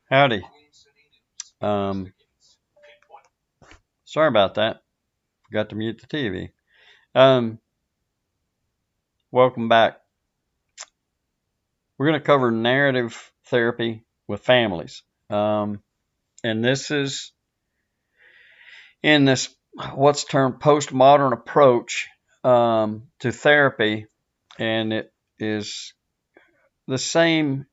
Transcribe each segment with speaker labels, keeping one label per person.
Speaker 1: Howdy. Um, Sorry about that. Forgot to mute the TV. Um, Welcome back. We're going to cover narrative therapy with families. And this is in this what's termed postmodern approach to therapy. And it is the same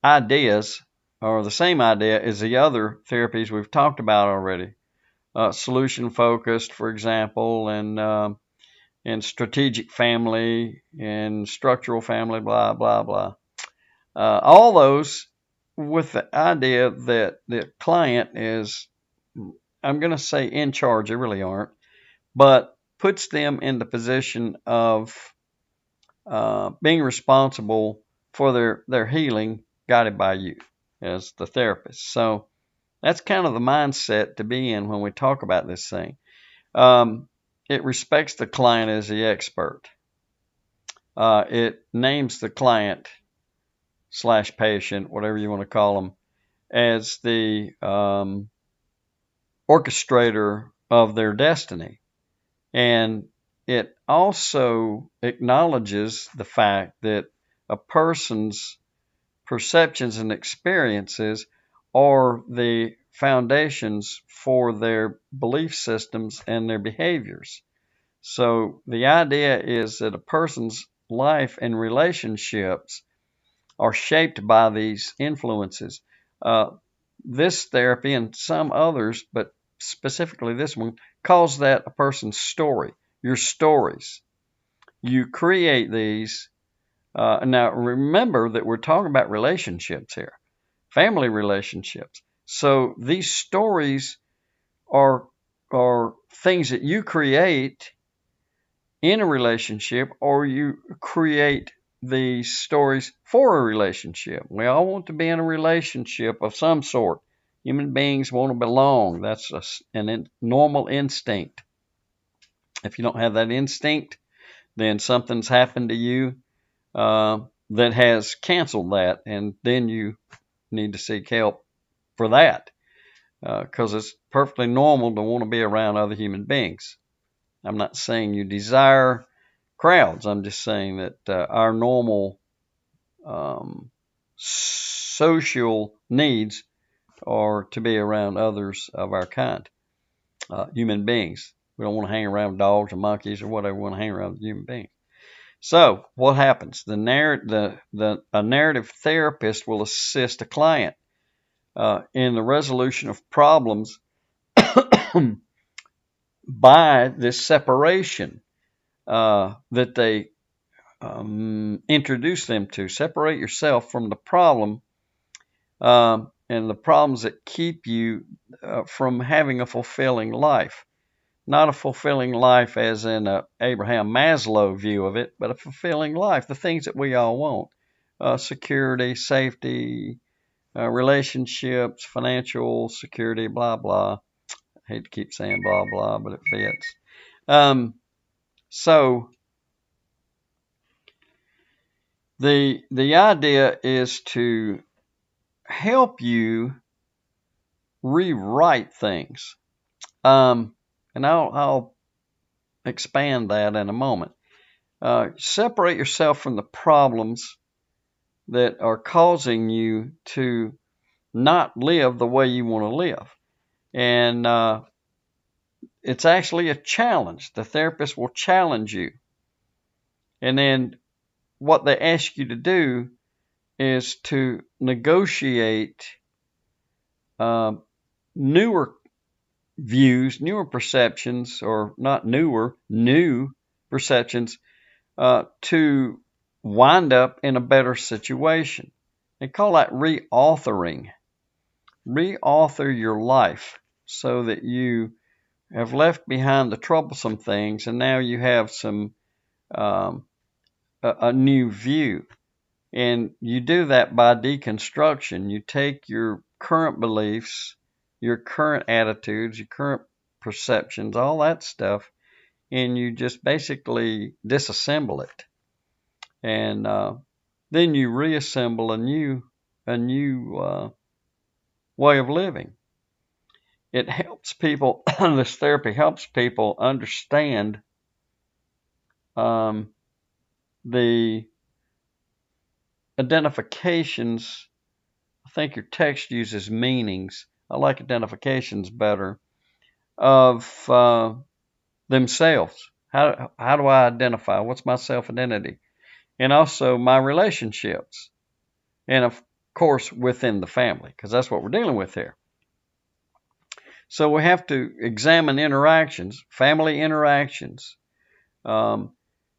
Speaker 1: ideas or the same idea as the other therapies we've talked about already. Solution focused, for example, and strategic family and structural family, blah, blah, blah. All those with the idea that the client is, I'm going to say in charge, they really aren't, but puts them in the position of being responsible for their healing guided by you as the therapist. So that's kind of the mindset to be in when we talk about this thing. It respects the client as the expert. It names the client / patient, whatever you want to call them, as the orchestrator of their destiny. And it also acknowledges the fact that a person's perceptions and experiences are the foundations for their belief systems and their behaviors. So the idea is that a person's life and relationships are shaped by these influences. Uh, this therapy and some others, but specifically this one, calls that a person's story, your stories. You create these. Now, remember that we're talking about relationships here, family relationships. So these stories are things that you create in a relationship, or you create these stories for a relationship. We all want to be in a relationship of some sort. Human beings want to belong. That's a normal instinct. If you don't have that instinct, then something's happened to you that has canceled that, and then you need to seek help for that because it's perfectly normal to want to be around other human beings. I'm not saying you desire crowds. I'm just saying that our normal social needs are to be around others of our kind, human beings. We don't want to hang around with dogs or monkeys or whatever. We want to hang around with human beings. So what happens? A narrative therapist will assist a client in the resolution of problems by this separation that they introduce them to. Separate yourself from the problem and the problems that keep you from having a fulfilling life. Not a fulfilling life as in a Abraham Maslow view of it, but a fulfilling life, the things that we all want. Security, safety, relationships, financial security, blah, blah. I hate to keep saying blah, blah, but it fits. So the idea is to help you rewrite things. And I'll expand that in a moment. Separate yourself from the problems that are causing you to not live the way you want to live. And it's actually a challenge. The therapist will challenge you. And then what they ask you to do is to negotiate newer views, newer perceptions, or not newer, new perceptions to wind up in a better situation. They call that reauthoring. Reauthor your life so that you have left behind the troublesome things and now you have some a new view. And you do that by deconstruction. You take your current beliefs, your current attitudes, your current perceptions, all that stuff, and you just basically disassemble it. And then you reassemble a new way of living. It helps people, this therapy helps people understand the identifications. I think your text uses meanings. I like identifications better, of themselves. How do I identify? What's my self-identity? And also my relationships. And of course, within the family, because that's what we're dealing with here. So we have to examine interactions, family interactions. And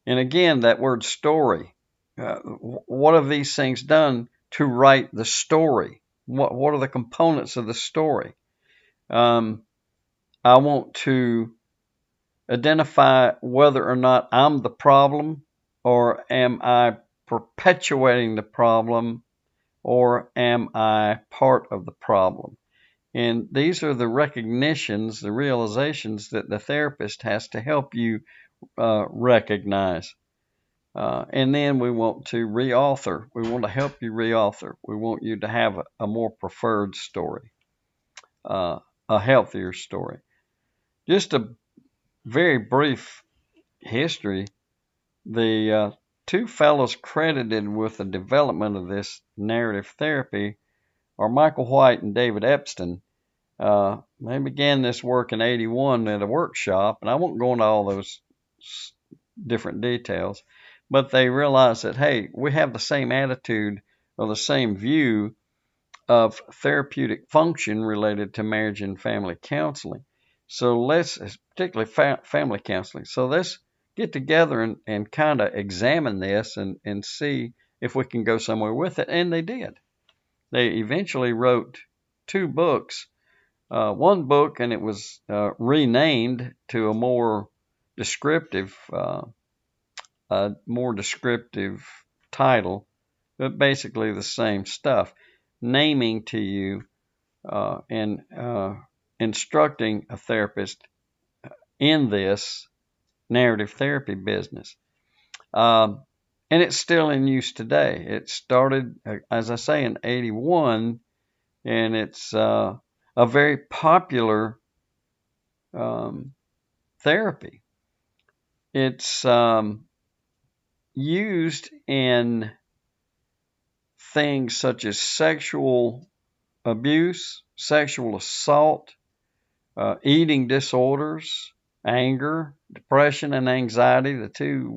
Speaker 1: again, that word story. What have these things done to write the story? What are the components of the story? I want to identify whether or not I'm the problem, or am I perpetuating the problem, or am I part of the problem? And these are the recognitions, the realizations that the therapist has to help you recognize. And then we want to reauthor. We want to help you reauthor. We want you to have a more preferred story, a healthier story. Just a very brief history. The two fellows credited with the development of this narrative therapy are Michael White and David Epstein. They began this work in '81 at a workshop, and I won't go into all those different details, but they realized that, hey, we have the same attitude or the same view of therapeutic function related to marriage and family counseling. So let's, particularly family counseling, so let's get together and kind of examine this and see if we can go somewhere with it. And they did. They eventually wrote two books. One book, and it was renamed to a more descriptive title, but basically the same stuff, naming to you and instructing a therapist in this narrative therapy business. And it's still in use today. It started, as I say, in '81, and it's a very popular therapy. It's used in things such as sexual abuse, sexual assault, eating disorders, anger, depression, and anxiety, the two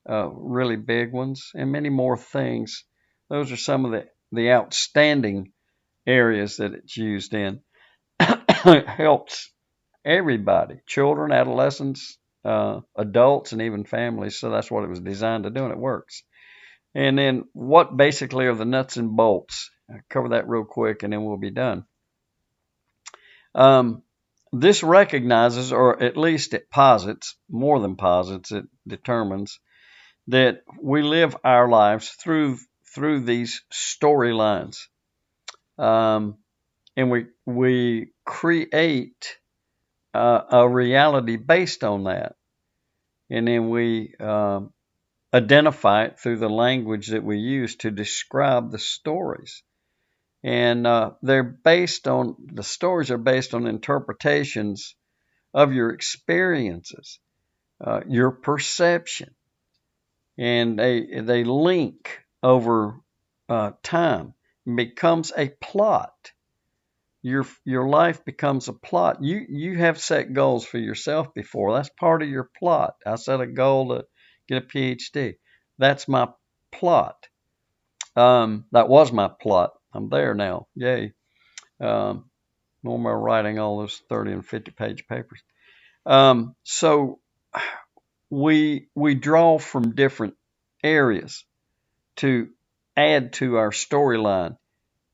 Speaker 1: really big ones, and many more things. Those are some of the outstanding areas that it's used in. It helps everybody, children, adolescents, adults, and even families. So that's what it was designed to do, and it works. And then what basically are the nuts and bolts? I'll cover that real quick, and then we'll be done. This recognizes, or at least it posits, more than posits, it determines that we live our lives through these storylines, and we create a reality based on that, and then we identify it through the language that we use to describe the stories. And the stories are based on interpretations of your experiences, your perception, and they link over time. It becomes a plot. Your life becomes a plot. You have set goals for yourself before. That's part of your plot. I set a goal to get a PhD. That's my plot. That was my plot. I'm there now. Yay. No more writing all those 30 and 50 page papers. So we draw from different areas to add to our storyline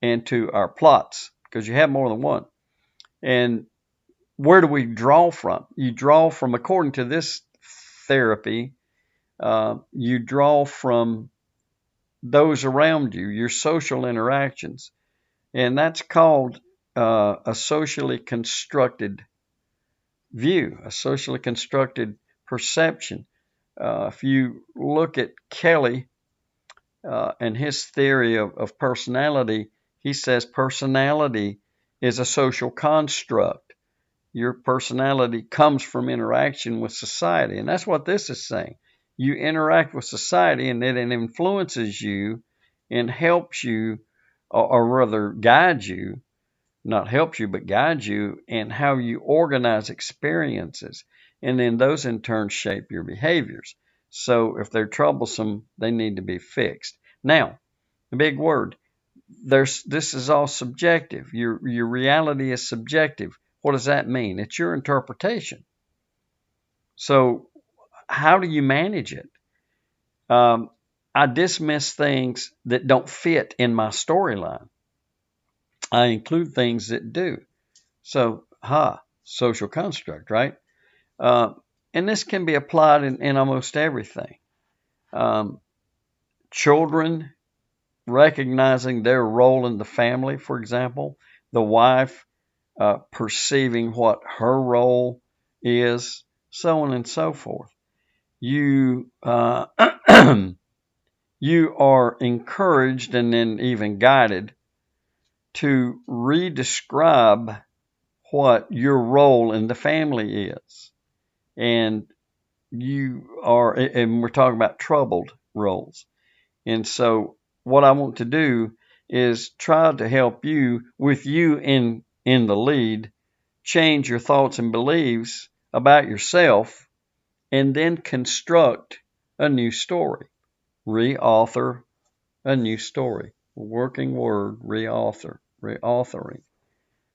Speaker 1: and to our plots, because you have more than one. And where do we draw from? You draw from, according to this therapy, you draw from those around you, your social interactions. And that's called a socially constructed view, a socially constructed perception. If you look at Kelly and his theory of personality, he says personality is a social construct. Your personality comes from interaction with society. And that's what this is saying. You interact with society and it influences you and helps you, or rather guides you, not helps you, but guides you in how you organize experiences. And then those in turn shape your behaviors. So if they're troublesome, they need to be fixed. Now, the big word, this is all subjective. Your reality is subjective. What does that mean? It's your interpretation. So how do you manage it? I dismiss things that don't fit in my storyline. I include things that do. So, social construct, right? Uh, and this can be applied in almost everything. Um, Children recognizing their role in the family, for example, the wife perceiving what her role is, so on and so forth. You you are encouraged and then even guided to redescribe what your role in the family is. And and we're talking about troubled roles. And so what I want to do is try to help you, with you in the lead, change your thoughts and beliefs about yourself and then construct a new story. Reauthor a new story. Working word, reauthoring.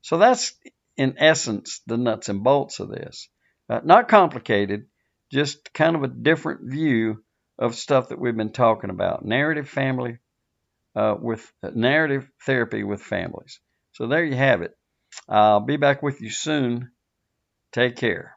Speaker 1: So that's, in essence, the nuts and bolts of this. Not complicated, just kind of a different view of stuff that we've been talking about. Narrative therapy with families. So there you have it. I'll be back with you soon. Take care.